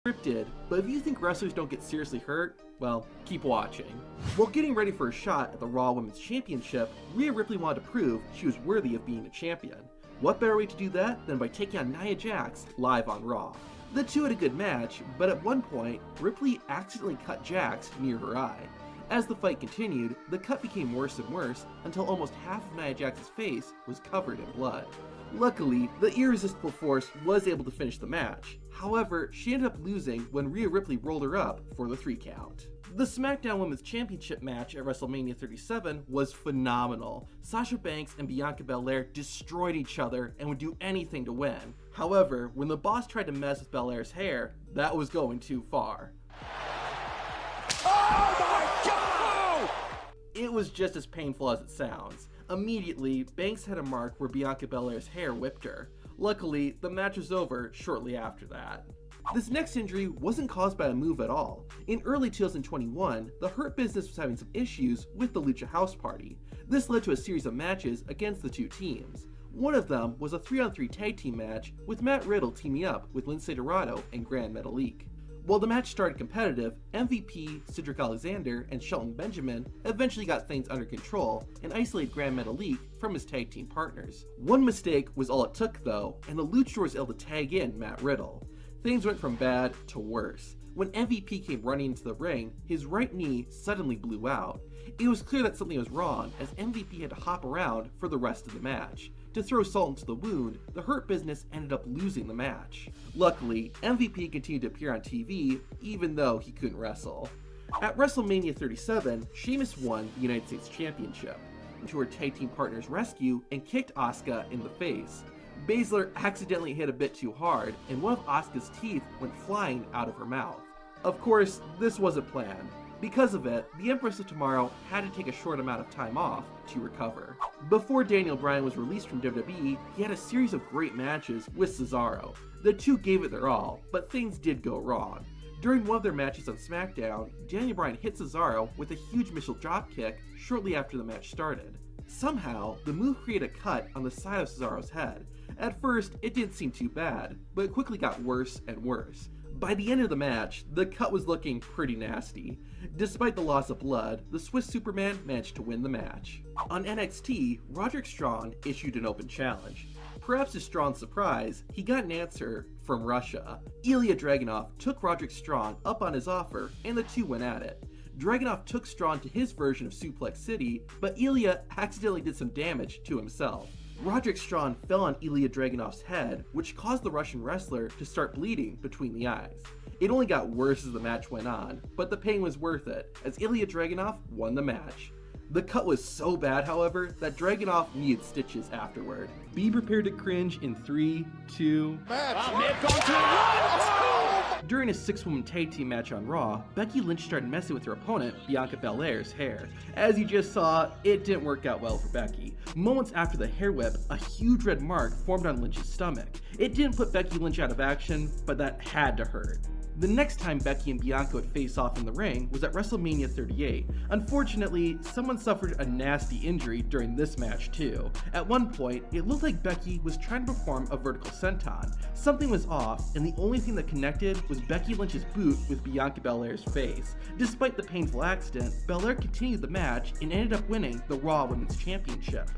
Scripted, but if you think wrestlers don't get seriously hurt, well, keep watching. While getting ready for a shot at the Raw Women's Championship, Rhea Ripley wanted to prove she was worthy of being a champion. What better way to do that than by taking on Nia Jax live on Raw? The two had a good match, but at one point, Ripley accidentally cut Jax near her eye. As the fight continued, the cut became worse and worse until almost half of Nia Jax's face was covered in blood. Luckily, the Irresistible Force was able to finish the match. However, she ended up losing when Rhea Ripley rolled her up for the 3 count. The SmackDown Women's Championship match at WrestleMania 37 was phenomenal. Sasha Banks and Bianca Belair destroyed each other and would do anything to win. However, when the Boss tried to mess with Belair's hair, that was going too far. Oh my God! It was just as painful as it sounds. Immediately, Banks had a mark where Bianca Belair's hair whipped her. Luckily, the match was over shortly after that. This next injury wasn't caused by a move at all. In early 2021, the Hurt Business was having some issues with the Lucha House Party. This led to a series of matches against the two teams. One of them was a 3-on-3 tag team match with Matt Riddle teaming up with Lince Dorado and Gran Metalik. While the match started competitive, MVP, Cedric Alexander, and Shelton Benjamin eventually got things under control and isolated Gran Metalik from his tag team partners. One mistake was all it took though, and the Luchador was able to tag in Matt Riddle. Things went from bad to worse. When MVP came running into the ring, his right knee suddenly blew out. It was clear that something was wrong, as MVP had to hop around for the rest of the match. To throw salt into the wound, the Hurt Business ended up losing the match. Luckily, MVP continued to appear on TV, even though he couldn't wrestle. At WrestleMania 37, Sheamus won the United States Championship. To her tag team partner's rescue and kicked Asuka in the face. Baszler accidentally hit a bit too hard, and one of Asuka's teeth went flying out of her mouth. Of course, this wasn't planned. Because of it, the Empress of Tomorrow had to take a short amount of time off to recover. Before Daniel Bryan was released from WWE, he had a series of great matches with Cesaro. The two gave it their all, but things did go wrong. During one of their matches on SmackDown, Daniel Bryan hit Cesaro with a huge missile dropkick shortly after the match started. Somehow, the move created a cut on the side of Cesaro's head. At first, it didn't seem too bad, but it quickly got worse and worse. By the end of the match, the cut was looking pretty nasty. Despite the loss of blood, the Swiss Superman managed to win the match. On NXT, Roderick Strong issued an open challenge. Perhaps to Strong's surprise, he got an answer from Russia. Ilya Dragunov took Roderick Strong up on his offer, and the two went at it. Dragunov took Strong to his version of Suplex City, but Ilya accidentally did some damage to himself. Roderick Strong fell on Ilya Dragunov's head, which caused the Russian wrestler to start bleeding between the eyes. It only got worse as the match went on, but the pain was worth it, as Ilya Dragunov won the match. The cut was so bad, however, that Dragunov needed stitches afterward. Be prepared to cringe in 3, 2... During a 6-woman tag team match on Raw, Becky Lynch started messing with her opponent, Bianca Belair's hair. As you just saw, it didn't work out well for Becky. Moments after the hair whip, a huge red mark formed on Lynch's stomach. It didn't put Becky Lynch out of action, but that had to hurt. The next time Becky and Bianca would face off in the ring was at WrestleMania 38. Unfortunately, someone suffered a nasty injury during this match too. At one point, it looked like Becky was trying to perform a vertical senton. Something was off, and the only thing that connected was Becky Lynch's boot with Bianca Belair's face. Despite the painful accident, Belair continued the match and ended up winning the Raw Women's Championship.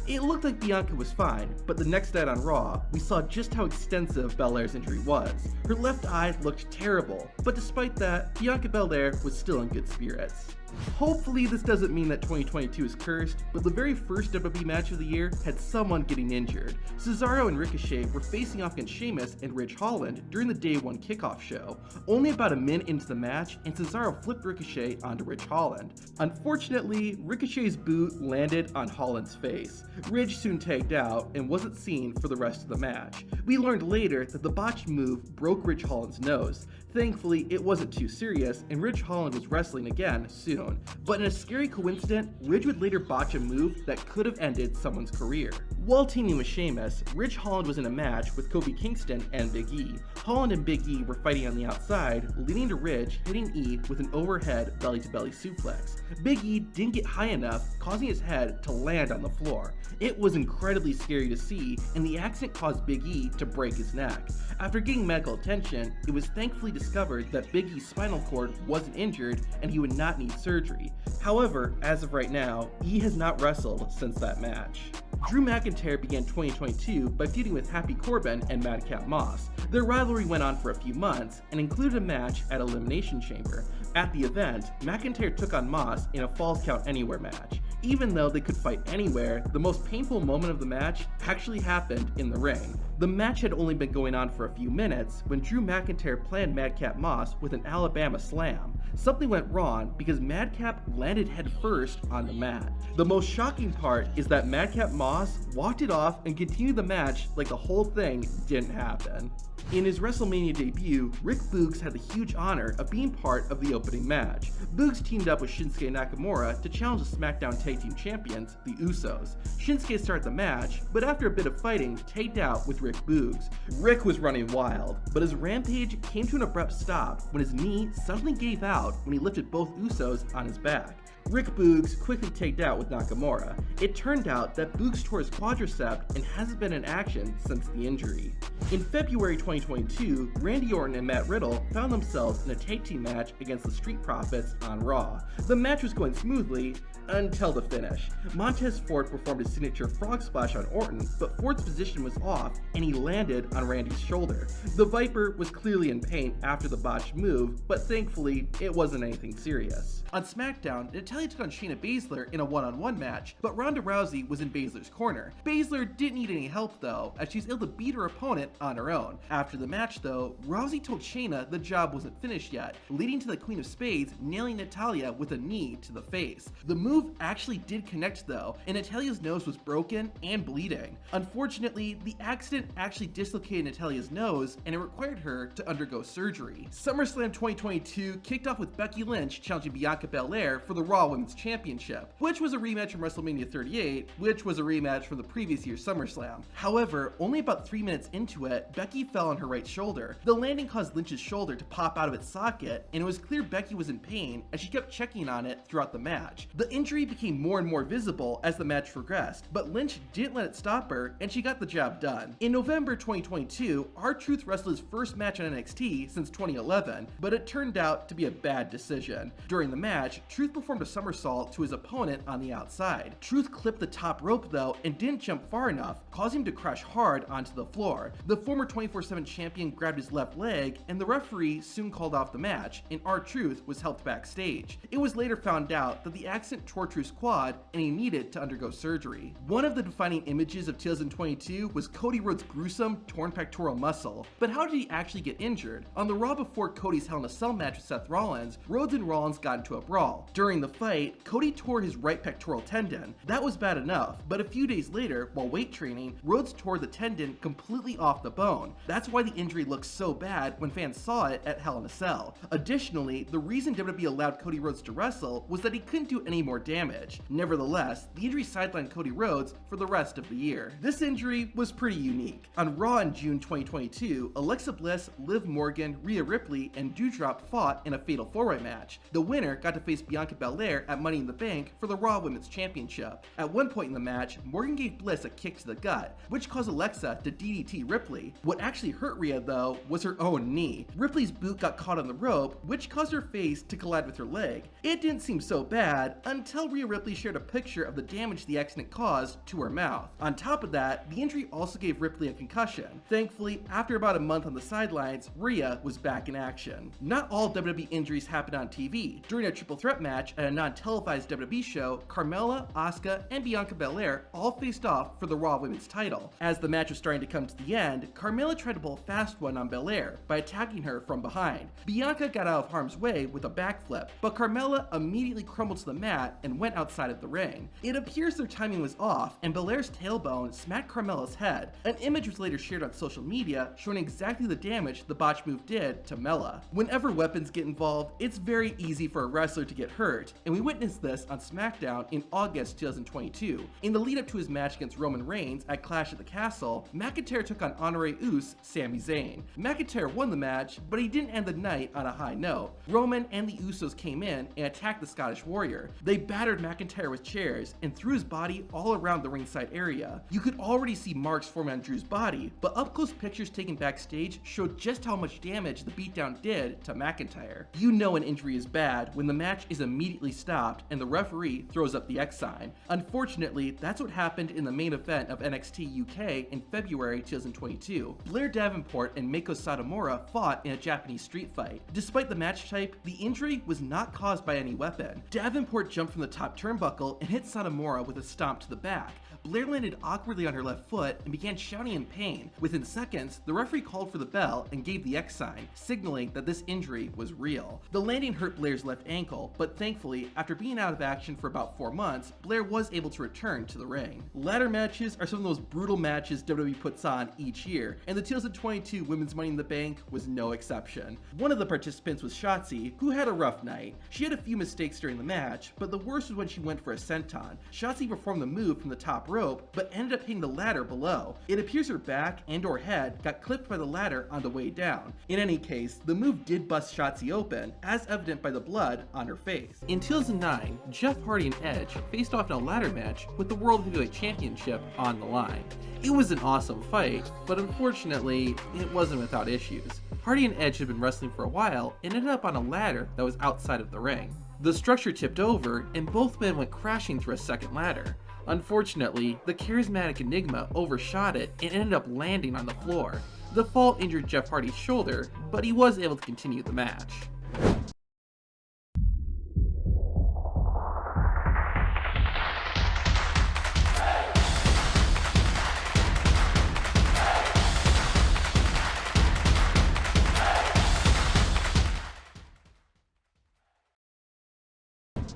It looked like Bianca was fine, but the next night on Raw, we saw just how extensive Belair's injury was. Her left eye looked terrible, but despite that, Bianca Belair was still in good spirits. Hopefully this doesn't mean that 2022 is cursed, but the very first WWE match of the year had someone getting injured. Cesaro and Ricochet were facing off against Sheamus and Ridge Holland during the Day 1 kickoff show. Only about a minute into the match, and Cesaro flipped Ricochet onto Ridge Holland. Unfortunately, Ricochet's boot landed on Holland's face. Ridge soon tagged out and wasn't seen for the rest of the match. We learned later that the botched move broke Ridge Holland's nose. Thankfully, it wasn't too serious, and Ridge Holland was wrestling again soon. soon, but in a scary coincidence, Ridge would later botch a move that could have ended someone's career. While teaming with Sheamus, Ridge Holland was in a match with Kofi Kingston and Big E. Holland and Big E were fighting on the outside, leading to Ridge hitting E with an overhead belly-to-belly suplex. Big E didn't get high enough, causing his head to land on the floor. It was incredibly scary to see, and the accident caused Big E to break his neck. After getting medical attention, it was thankfully discovered that Big E's spinal cord wasn't injured and he would not need surgery. However, as of right now, E has not wrestled since that match. Drew McIntyre began 2022 by feuding with Happy Corbin and Madcap Moss. Their rivalry went on for a few months and included a match at Elimination Chamber. At the event, McIntyre took on Moss in a Falls Count Anywhere match. Even though they could fight anywhere, the most painful moment of the match actually happened in the ring. The match had only been going on for a few minutes when Drew McIntyre planned Madcap Moss with an Alabama slam. Something went wrong because Madcap landed headfirst on the mat. The most shocking part is that Madcap Moss walked it off and continued the match like the whole thing didn't happen. In his WrestleMania debut, Rick Boogs had the huge honor of being part of the opening match. Boogs teamed up with Shinsuke Nakamura to challenge the SmackDown Tag Team Champions, the Usos. Shinsuke started the match, but after a bit of fighting, tagged out with Rick Boogs. Rick was running wild, but his rampage came to an abrupt stop when his knee suddenly gave out when he lifted both Usos on his back. Rick Boogs quickly tagged out with Nakamura. It turned out that Boogs tore his quadricep and hasn't been in action since the injury. In February 2022, Randy Orton and Matt Riddle found themselves in a tag team match against the Street Profits on Raw. The match was going smoothly until the finish. Montez Ford performed his signature frog splash on Orton, but Ford's position was off and he landed on Randy's shoulder. The Viper was clearly in pain after the botched move, but thankfully it wasn't anything serious. On SmackDown, Natalya took on Shayna Baszler in a one-on-one match, but Ronda Rousey was in Baszler's corner. Baszler didn't need any help though, as she's able to beat her opponent on her own. After the match though, Rousey told Shayna the job wasn't finished yet, leading to the Queen of Spades nailing Natalya with a knee to the face. The move actually did connect though, and Natalya's nose was broken and bleeding. Unfortunately, the accident actually dislocated Natalya's nose and it required her to undergo surgery. SummerSlam 2022 kicked off with Becky Lynch challenging Bianca Belair for the Raw Women's Championship, which was a rematch from WrestleMania 38, which was a rematch from the previous year's SummerSlam. However, only about 3 minutes into it, Becky fell on her right shoulder. The landing caused Lynch's shoulder to pop out of its socket, and it was clear Becky was in pain as she kept checking on it throughout the match. The injury became more and more visible as the match progressed, but Lynch didn't let it stop her, and she got the job done. In November 2022, R-Truth wrestled his first match on NXT since 2011, but it turned out to be a bad decision. During the match, Truth performed a somersault to his opponent on the outside. Truth clipped the top rope though and didn't jump far enough, causing him to crash hard onto the floor. The former 24/7 champion grabbed his left leg, and the referee soon called off the match, and R-Truth was helped backstage. It was later found out that the accident tore Truth's quad and he needed to undergo surgery. One of the defining images of 2022 was Cody Rhodes' gruesome torn pectoral muscle. But how did he actually get injured? On the Raw before Cody's Hell in a Cell match with Seth Rollins, Rhodes and Rollins got into a brawl. During the fight, Cody tore his right pectoral tendon. That was bad enough, but a few days later, while weight training, Rhodes tore the tendon completely off the bone. That's why the injury looked so bad when fans saw it at Hell in a Cell. Additionally, the reason WWE allowed Cody Rhodes to wrestle was that he couldn't do any more damage. Nevertheless, the injury sidelined Cody Rhodes for the rest of the year. This injury was pretty unique. On Raw in June 2022, Alexa Bliss, Liv Morgan, Rhea Ripley, and Doudrop fought in a fatal four-way match. The winner got to face Bianca Belair at Money in the Bank for the Raw Women's Championship. At one point in the match, Morgan gave Bliss a kick to the gut, which caused Alexa to DDT Ripley. What actually hurt Rhea though was her own knee. Ripley's boot got caught on the rope, which caused her face to collide with her leg. It didn't seem so bad until Rhea Ripley shared a picture of the damage the accident caused to her mouth. On top of that, the injury also gave Ripley a concussion. Thankfully, after about a month on the sidelines, Rhea was back in action. Not all WWE injuries happen on TV. During a triple threat match at a non-televised WWE show, Carmella, Asuka, and Bianca Belair all faced off for the Raw Women's title. As the match was starting to come to the end, Carmella tried to pull Rumble fast one on Belair by attacking her from behind. Bianca got out of harm's way with a backflip, but Carmella immediately crumbled to the mat and went outside of the ring. It appears their timing was off, and Belair's tailbone smacked Carmella's head. An image was later shared on social media showing exactly the damage the botch move did to Mella. Whenever weapons get involved, it's very easy for a wrestler to get hurt, and we witnessed this on SmackDown in August 2022. In the lead up to his match against Roman Reigns at Clash at the Castle, McIntyre took on Honoré Uce, Sami Zayn. McIntyre won the match, but he didn't end the night on a high note. Roman and the Usos came in and attacked the Scottish Warrior. They battered McIntyre with chairs and threw his body all around the ringside area. You could already see marks forming on Drew's body, but up-close pictures taken backstage showed just how much damage the beatdown did to McIntyre. You know an injury is bad when the match is immediately stopped and the referee throws up the X sign. Unfortunately, that's what happened in the main event of NXT UK in February 2022. Blair Davenport and Meiko Satomura fought in a Japanese street fight. Despite the match type, the injury was not caused by any weapon. Davenport jumped from the top turnbuckle and hit Satomura with a stomp to the back. Blair landed awkwardly on her left foot and began shouting in pain. Within seconds, the referee called for the bell and gave the X sign, signaling that this injury was real. The landing hurt Blair's left ankle, but thankfully, after being out of action for about 4 months, Blair was able to return to the ring. Ladder matches are some of those brutal matches WWE puts on each year, and the 2022 Women's Money in the Bank was no exception. One of the participants was Shotzi, who had a rough night. She had a few mistakes during the match, but the worst was when she went for a senton. Shotzi performed the move from the top rope, but ended up hitting the ladder below. It appears her back and or head got clipped by the ladder on the way down. In any case, the move did bust Shotzi open, as evident by the blood on her face. In 2009, Jeff Hardy and Edge faced off in a ladder match with the World Heavyweight Championship on the line. It was an awesome fight, but unfortunately, it wasn't without issues. Hardy and Edge had been wrestling for a while and ended up on a ladder that was outside of the ring. The structure tipped over, and both men went crashing through a second ladder. Unfortunately, the charismatic Enigma overshot it and ended up landing on the floor. The fall injured Jeff Hardy's shoulder, but he was able to continue the match.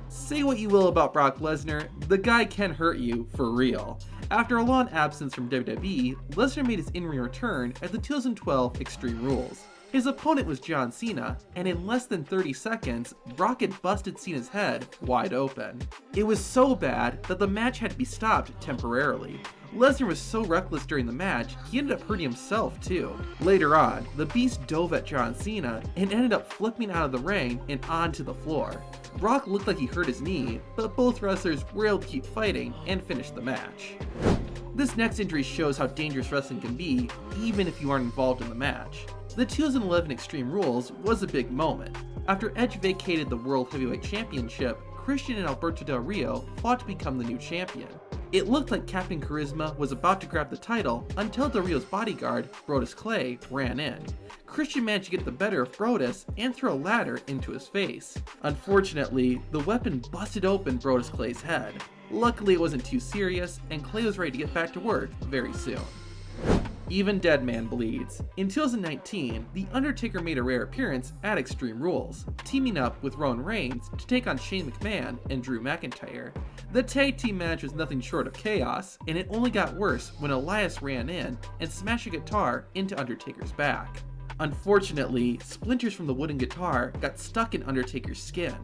Say what you will about Brock Lesnar, the guy can hurt you for real. After a long absence from WWE, Lesnar made his in-ring return at the 2012 Extreme Rules. His opponent was John Cena, and in less than 30 seconds, Brock had busted Cena's head wide open. It was so bad that the match had to be stopped temporarily. Lesnar was so reckless during the match, he ended up hurting himself too. Later on, the Beast dove at John Cena and ended up flipping out of the ring and onto the floor. Brock looked like he hurt his knee, but both wrestlers were able to keep fighting and finish the match. This next injury shows how dangerous wrestling can be, even if you aren't involved in the match. The 2011 Extreme Rules was a big moment. After Edge vacated the World Heavyweight Championship, Christian and Alberto Del Rio fought to become the new champion. It looked like Captain Charisma was about to grab the title until Del Rio's bodyguard, Brodus Clay, ran in. Christian managed to get the better of Brodus and throw a ladder into his face. Unfortunately, the weapon busted open Brodus Clay's head. Luckily it wasn't too serious, and Clay was ready to get back to work very soon. Even dead man bleeds. In 2019, The Undertaker made a rare appearance at Extreme Rules, teaming up with Roman Reigns to take on Shane McMahon and Drew McIntyre. The tag team match was nothing short of chaos, and it only got worse when Elias ran in and smashed a guitar into Undertaker's back. Unfortunately, splinters from the wooden guitar got stuck in Undertaker's skin.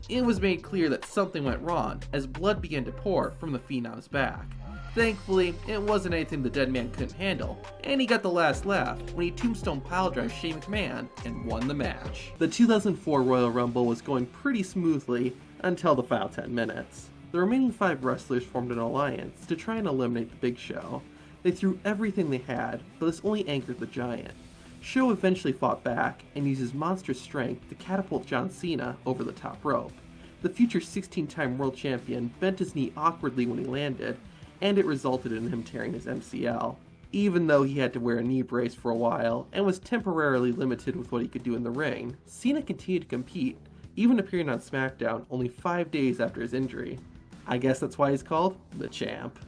It was made clear that something went wrong as blood began to pour from the Phenom's back. Thankfully, it wasn't anything the dead man couldn't handle, and he got the last laugh when he tombstone piledrived Shane McMahon and won the match. The 2004 Royal Rumble was going pretty smoothly until the final 10 minutes. The remaining 5 wrestlers formed an alliance to try and eliminate the Big Show. They threw everything they had, but this only angered the Giant. Show eventually fought back and used his monstrous strength to catapult John Cena over the top rope. The future 16-time world champion bent his knee awkwardly when he landed, and it resulted in him tearing his MCL. Even though he had to wear a knee brace for a while and was temporarily limited with what he could do in the ring, Cena continued to compete, even appearing on SmackDown only 5 days after his injury. I guess that's why he's called the Champ.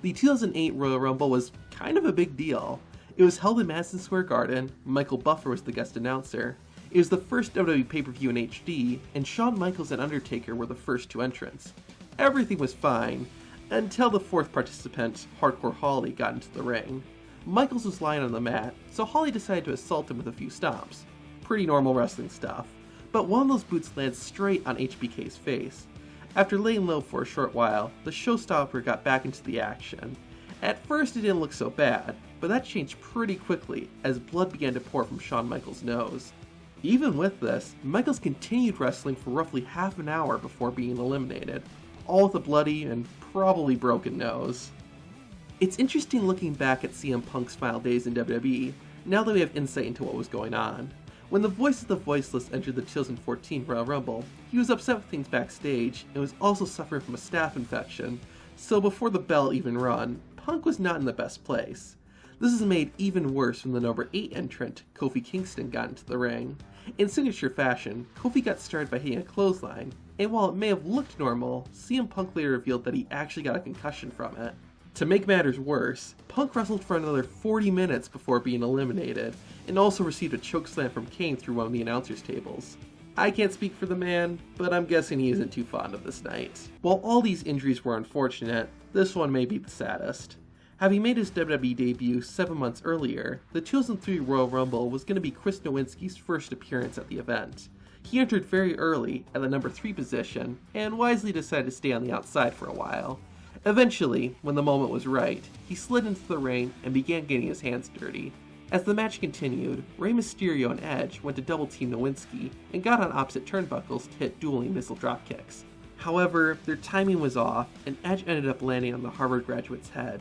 The 2008 Royal Rumble was kind of a big deal. It was held in Madison Square Garden. Michael Buffer was the guest announcer. It was the first WWE pay-per-view in HD, and Shawn Michaels and Undertaker were the first two entrants. Everything was fine, until the fourth participant, Hardcore Holly, got into the ring. Michaels was lying on the mat, so Holly decided to assault him with a few stomps. Pretty normal wrestling stuff. But one of those boots lands straight on HBK's face. After laying low for a short while, the showstopper got back into the action. At first it didn't look so bad, but that changed pretty quickly as blood began to pour from Shawn Michaels' nose. Even with this, Michaels continued wrestling for roughly half an hour before being eliminated, all with a bloody and probably broken nose. It's interesting looking back at CM Punk's final days in WWE, now that we have insight into what was going on. When the Voice of the Voiceless entered the 2014 Royal Rumble, he was upset with things backstage and was also suffering from a staph infection, so before the bell even run, Punk was not in the best place. This is made even worse when the number 8 entrant, Kofi Kingston, got into the ring. In signature fashion, Kofi got started by hitting a clothesline, and while it may have looked normal, CM Punk later revealed that he actually got a concussion from it. To make matters worse, Punk wrestled for another 40 minutes before being eliminated, and also received a chokeslam from Kane through one of the announcers' tables. I can't speak for the man, but I'm guessing he isn't too fond of this night. While all these injuries were unfortunate, this one may be the saddest. Having made his WWE debut 7 months earlier, the 2003 Royal Rumble was going to be Chris Nowinski's first appearance at the event. He entered very early at the number 3 position, and wisely decided to stay on the outside for a while. Eventually, when the moment was right, he slid into the ring and began getting his hands dirty. As the match continued, Rey Mysterio and Edge went to double team Nowinski and got on opposite turnbuckles to hit dueling missile dropkicks. However, their timing was off, and Edge ended up landing on the Harvard graduate's head.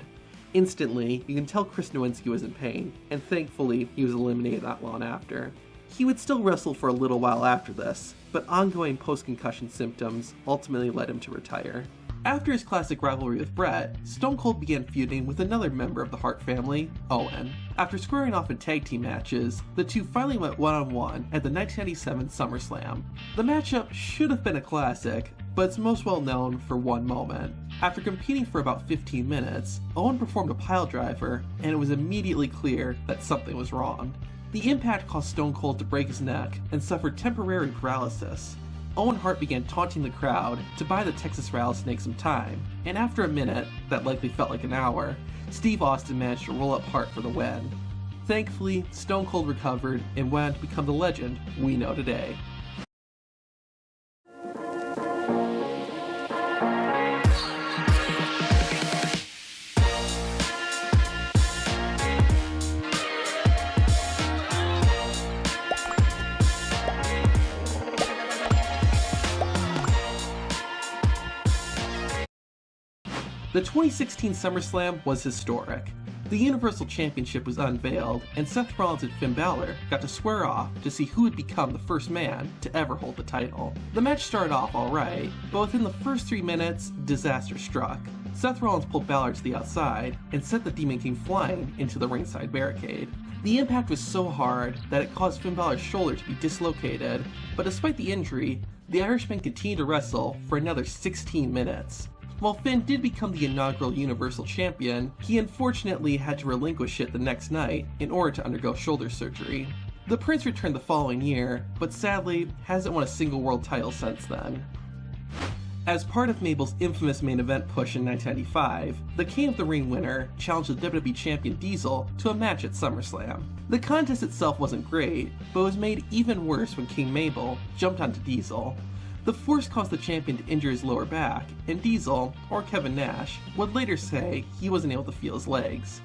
Instantly, you can tell Chris Nowinski was in pain, and thankfully, he was eliminated not long after. He would still wrestle for a little while after this, but ongoing post-concussion symptoms ultimately led him to retire. After his classic rivalry with Bret, Stone Cold began feuding with another member of the Hart family, Owen. After squaring off in tag team matches, the two finally went one-on-one at the 1997 SummerSlam. The matchup should have been a classic, but it's most well known for one moment. After competing for about 15 minutes, Owen performed a piledriver, and it was immediately clear that something was wrong. The impact caused Stone Cold to break his neck and suffered temporary paralysis. Owen Hart began taunting the crowd to buy the Texas Rattlesnake some time, and after a minute, that likely felt like an hour, Steve Austin managed to roll up Hart for the win. Thankfully, Stone Cold recovered and went on to become the legend we know today. The 2016 SummerSlam was historic. The Universal Championship was unveiled, and Seth Rollins and Finn Balor got to square off to see who would become the first man to ever hold the title. The match started off alright, but within the first 3 minutes, disaster struck. Seth Rollins pulled Balor to the outside and sent the Demon King flying into the ringside barricade. The impact was so hard that it caused Finn Balor's shoulder to be dislocated, but despite the injury, the Irishman continued to wrestle for another 16 minutes. While Finn did become the inaugural Universal Champion, he unfortunately had to relinquish it the next night in order to undergo shoulder surgery. The Prince returned the following year, but sadly hasn't won a single world title since then. As part of Mabel's infamous main event push in 1995, the King of the Ring winner challenged the WWE Champion Diesel to a match at SummerSlam. The contest itself wasn't great, but was made even worse when King Mabel jumped onto Diesel. The force caused the champion to injure his lower back, and Diesel, or Kevin Nash, would later say he wasn't able to feel his legs.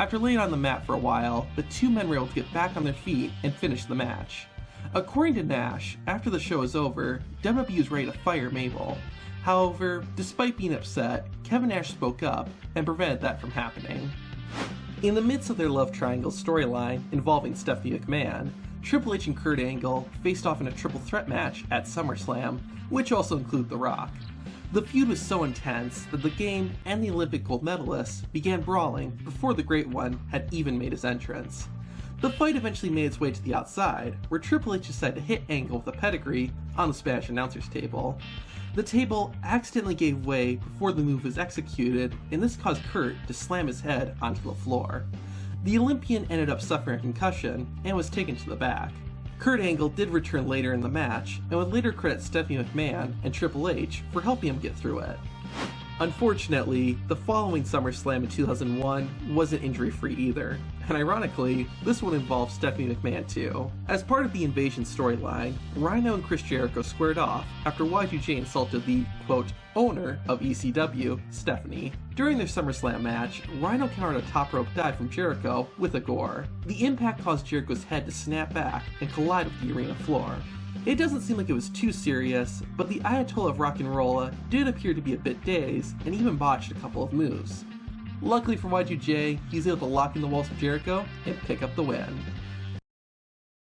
After laying on the mat for a while, the two men were able to get back on their feet and finish the match. According to Nash, after the show was over, WWE was ready to fire Mabel. However, despite being upset, Kevin Nash spoke up and prevented that from happening. In the midst of their love triangle storyline involving Stephanie McMahon, Triple H and Kurt Angle faced off in a triple threat match at SummerSlam, which also included The Rock. The feud was so intense that the Game and the Olympic gold medalists began brawling before the Great One had even made his entrance. The fight eventually made its way to the outside, where Triple H decided to hit Angle with a pedigree on the Spanish announcer's table. The table accidentally gave way before the move was executed, and this caused Kurt to slam his head onto the floor. The Olympian ended up suffering a concussion and was taken to the back. Kurt Angle did return later in the match and would later credit Stephanie McMahon and Triple H for helping him get through it. Unfortunately, the following SummerSlam in 2001 wasn't injury-free either, and ironically, this one involved Stephanie McMahon too. As part of the Invasion storyline, Rhino and Chris Jericho squared off after Y2J insulted the, quote, owner of ECW, Stephanie. During their SummerSlam match, Rhino countered a top rope dive from Jericho with a gore. The impact caused Jericho's head to snap back and collide with the arena floor. It doesn't seem like it was too serious, but the Ayatollah of Rock and Roll did appear to be a bit dazed and even botched a couple of moves. Luckily for Y2J, he's able to lock in the walls of Jericho and pick up the win.